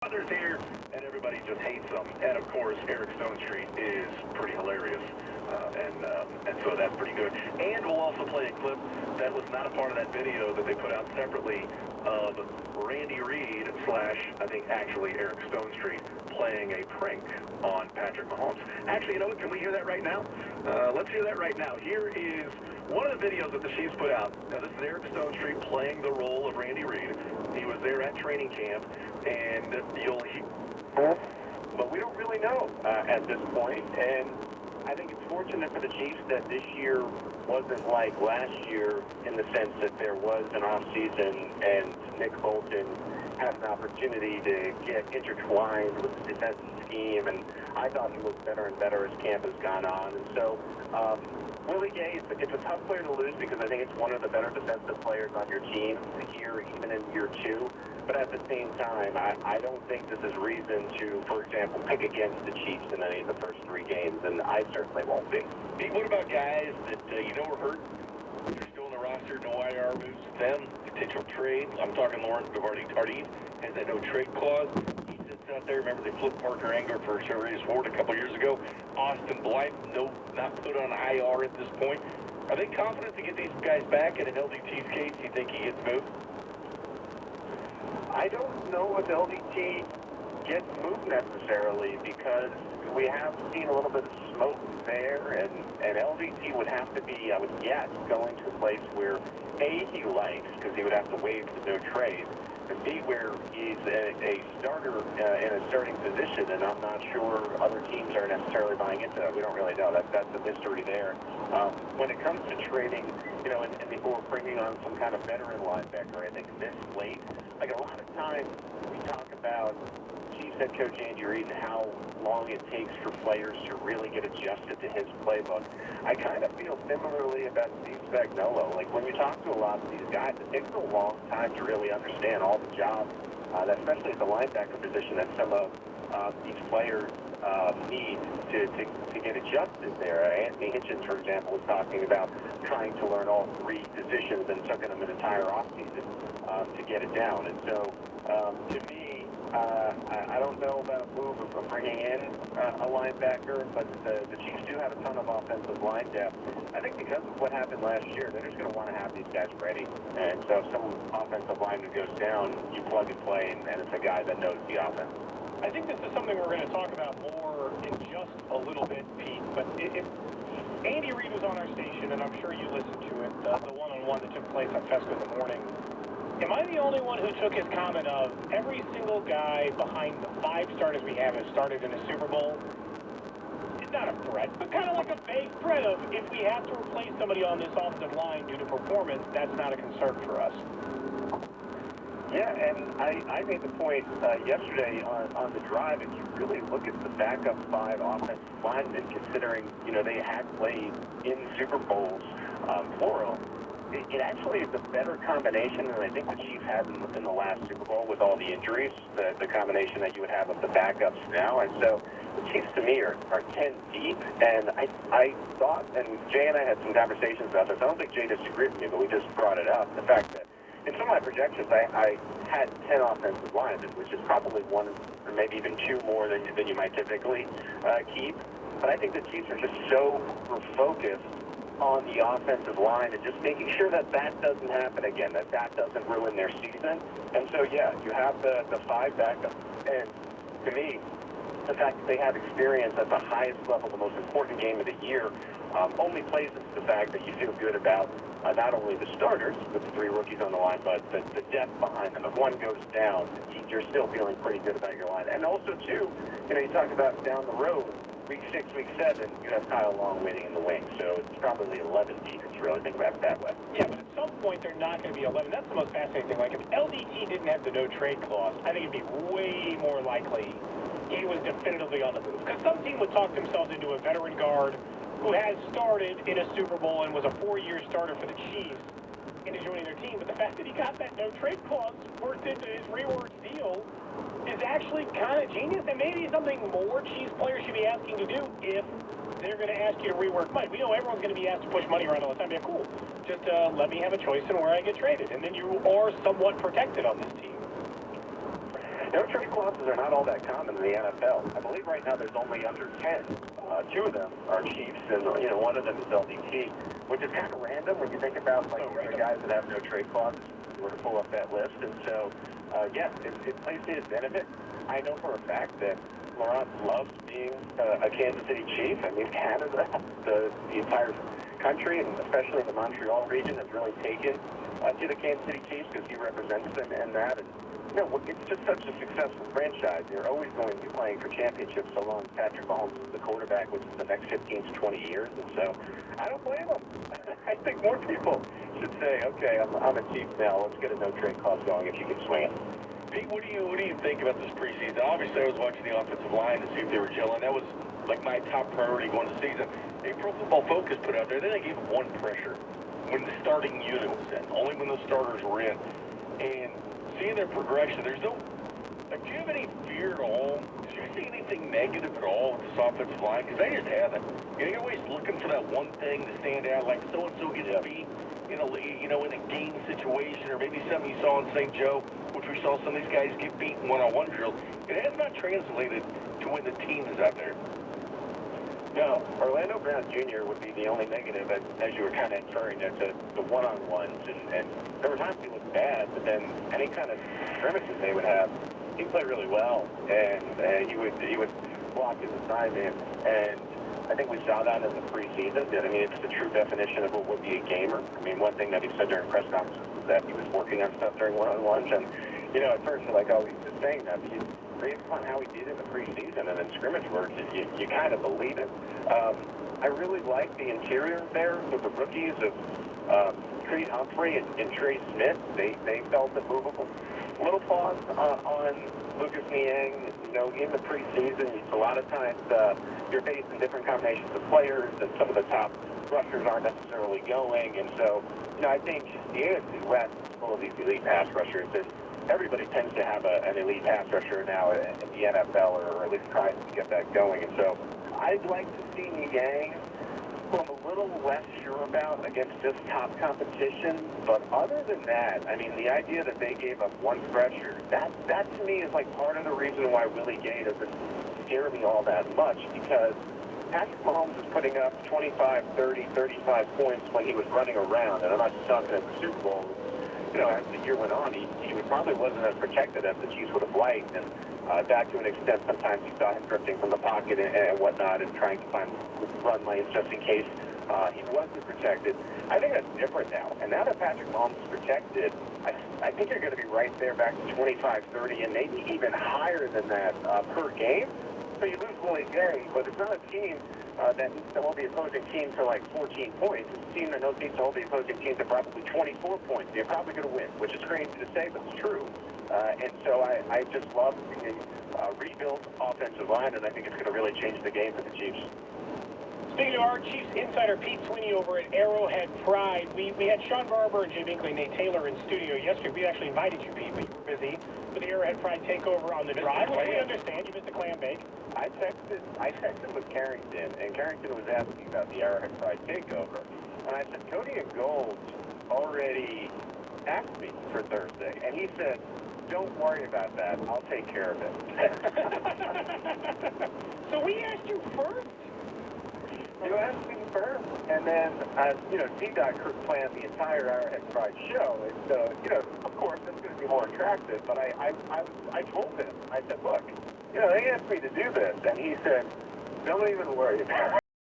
Others here, and everybody just hates them. And of course, Eric Stonestreet is pretty hilarious, and so that's pretty good. And we'll also play a clip that was not a part of that video that they put out separately of Randy Reed / I think actually Eric Stonestreet playing a prank on Patrick Mahomes. Actually, you know what? Can we hear that right now? Let's hear that right now. Here is one of the videos that the Chiefs put out. Now, this is Eric Stonestreet playing the role of Randy Reed. He was there at training camp, and you'll hear, but we don't really know at this point. And I think it's fortunate for the Chiefs that this year wasn't like last year in the sense that there was an off-season and Nick Bolton had an opportunity to get intertwined with the defensive scheme, and I thought he looked better and better as camp has gone on. And so Willie Gay, it's a tough player to lose because I think it's one of the better defensive players on your team here, even in year two. But at the same time, I don't think this is reason to, for example, pick against the Chiefs in any of the first 3 games, and I certainly won't be. Pete, what about guys that you know are hurt? They're still on the roster, no IR moves to them, potential trades. I'm talking Lawrence Tardif has that no trade clause. He sits out there. Remember they flipped Parker Enger for Charvarius Ward a couple years ago. Austin Blythe, not put on IR at this point. Are they confident to get these guys back? And in LDT's case, do you think he gets moved? I don't know if LDT gets moved necessarily because we have seen a little bit of smoke there, and LDT would have to be, I would guess, going to a place where A, he likes, because he would have to waive the no trade, and B, where he's a starter in a starting position, and I'm not sure other teams are necessarily buying into that. We don't really know. That's a mystery there. When it comes to trading, you know, and people are bringing on some kind of veteran linebacker, I think this late, like a lot of times we talk about Chiefs head coach Andy Reid and how long it takes for players to really get adjusted to his playbook. I kind of feel similarly about Steve Spagnuolo. Like when you talk to a lot of these guys, it takes a long time to really understand all the jobs, especially at the linebacker position, that some of these players need to get adjusted there. Anthony Hitchens, for example, was talking about trying to learn all 3 positions and took him an entire offseason to get it down. And so, to me, I don't know about a move of bringing in a linebacker, but the Chiefs do have a ton of offensive line depth. I think because of what happened last year, they're just going to want to have these guys ready. And so if some offensive lineman goes down, you plug and play, and it's a guy that knows the offense. I think this is something we're going to talk about more in just a little bit, Pete. But if Andy Reid was on our station, and I'm sure you listened to it, the one-on-one that took place on Fesco in the morning, am I the only one who took his comment of every single guy behind the 5 starters we have has started in a Super Bowl? It's not a threat, but kind of like a vague threat of if we have to replace somebody on this offensive line due to performance, that's not a concern for us. Yeah, and I made the point yesterday on the drive, if you really look at the backup 5 offensive linemen, considering, you know, they had played in Super Bowls, plural, it actually is a better combination than I think the Chiefs had in the last Super Bowl with all the injuries, the combination that you would have of the backups now. And so the Chiefs, to me, are 10 deep. And I thought, and Jay and I had some conversations about this, I don't think Jay disagreed with me, but we just brought it up, the fact that in some of my projections, I had 10 offensive linemen, which is probably 1 or maybe even 2 more than you might typically keep. But I think the Chiefs are just so focused on the offensive line and just making sure that doesn't happen again, that doesn't ruin their season. And so, yeah, you have the 5 backups. And to me, the fact that they have experience at the highest level, the most important game of the year, only plays into the fact that you feel good about not only the starters with the 3 rookies on the line, but the depth behind them. If one goes down, you're still feeling pretty good about your line. And also, too, you know, you talk about down the road, week 6, week 7, you have Kyle Long waiting in the wing. So it's probably 11 deep if you really think about it that way. Yeah, but at some point they're not going to be 11. That's the most fascinating thing. Like if LDT didn't have the no trade clause, I think it'd be way more likely he was definitively on the move. Because some team would talk themselves into a veteran guard who has started in a Super Bowl and was a 4-year starter for the Chiefs into joining their team. But the fact that he got that no trade clause worked into his rewards deal is actually kind of genius, and maybe something more Chiefs players should be asking to do if they're going to ask you to rework money. We know everyone's going to be asked to push money around all the time. Yeah, cool. Just let me have a choice in where I get traded, and then you are somewhat protected on this team. No trade clauses are not all that common in the NFL. I believe right now there's only under 10. Two of them are Chiefs, and one of them is LDT, which is kind of random when you think about like the guys that have no trade clauses. Were to pull up that list, and so yes, it plays to his benefit. I know for a fact that Laurent loves being a Kansas City Chief. I mean, Canada, the entire country, and especially the Montreal region, has really taken to the Kansas City Chiefs because he represents them in that. And it's just such a successful franchise. They're always going to be playing for championships so long as Patrick Mahomes is the quarterback, which is the next 15 to 20 years. And so I don't blame him. I think more people should say, okay, I'm a Chief now. Let's get a no-trade clause going if you can swing it. Pete, what do you think about this preseason? Obviously, I was watching the offensive line to see if they were gelling. That was like my top priority going to the season. A Pro Football Focus put out there, then they gave them one pressure when the starting unit was in, only when the starters were in. And seeing their progression, there's no, like, do you have any fear at all? Did you see anything negative at all with this offensive line? Because they just haven't. You're always looking for that one thing to stand out, like so-and-so gets beat in a game situation, or maybe something you saw in St. Joe, which we saw some of these guys get beat in one-on-one drills. It has not translated to when the team is out there. No, Orlando Brown Jr. would be the only negative, as you were kind of inferring there, to the one-on-ones. And there were times he looked bad, but then any kind of scrimmages they would have, he played really well, and he would block his assignment. And I think we saw that in the preseason. I mean, it's the true definition of what would be a gamer. I mean, one thing that he said during press conferences was that he was working on stuff during one-on-ones. And, at first you're like, oh, he's just saying that. But based upon how he did in the preseason and in scrimmage work, you kind of believe it. I really like the interior there with the rookies of Creed Humphrey and Trey Smith. They felt immovable. Little pause on Lucas Niang. In the preseason, a lot of times you're facing different combinations of players, and some of the top rushers aren't necessarily going. And so, I think the AFC West is full of these elite pass rushers, and everybody tends to have an elite pass rusher now in the NFL, or at least trying to get that going. And so I'd like to see Niang, who I'm a little less sure about against just top competition. But other than that, I mean, the idea that they gave up one pressure, that to me is like part of the reason why Willie Gay doesn't scare me all that much, because Patrick Mahomes was putting up 25, 30, 35 points when he was running around. And I'm not just talking at the Super Bowl. As the year went on, he probably wasn't as protected as the Chiefs would have liked. And back to an extent, sometimes you saw him drifting from the pocket and whatnot, and trying to find run lanes just in case he wasn't protected. I think that's different now. And now that Patrick Mahomes is protected, I think you're going to be right there back to 25, 30, and maybe even higher than that per game. So you lose Willie Gay, but it's not a team that needs to hold the opposing team to like 14 points. It's a team that needs to hold the opposing team to probably 24 points. You're probably going to win, which is crazy to say, but it's true. And so I just love the rebuilt offensive line, and I think it's going to really change the game for the Chiefs. Speaking of our Chiefs insider, Pete Sweeney over at Arrowhead Pride, we had Sean Barber and Jay Binkley, Nate Taylor in studio yesterday. We actually invited you, Pete, but you were busy for the Arrowhead Pride takeover on the drive, which we understand. You missed the clam bake. I texted with Carrington, and Carrington was asking about the Arrowhead Pride takeover. And I said, Cody and Gold already asked me for Thursday. And he said, don't worry about that. I'll take care of it. So we asked you first? You asked me first, and then, C-Dot planned the entire Arrowhead Pride show, and so, of course, it's going to be more attractive, but I told him, I said, look, they asked me to do this, and he said, don't even worry about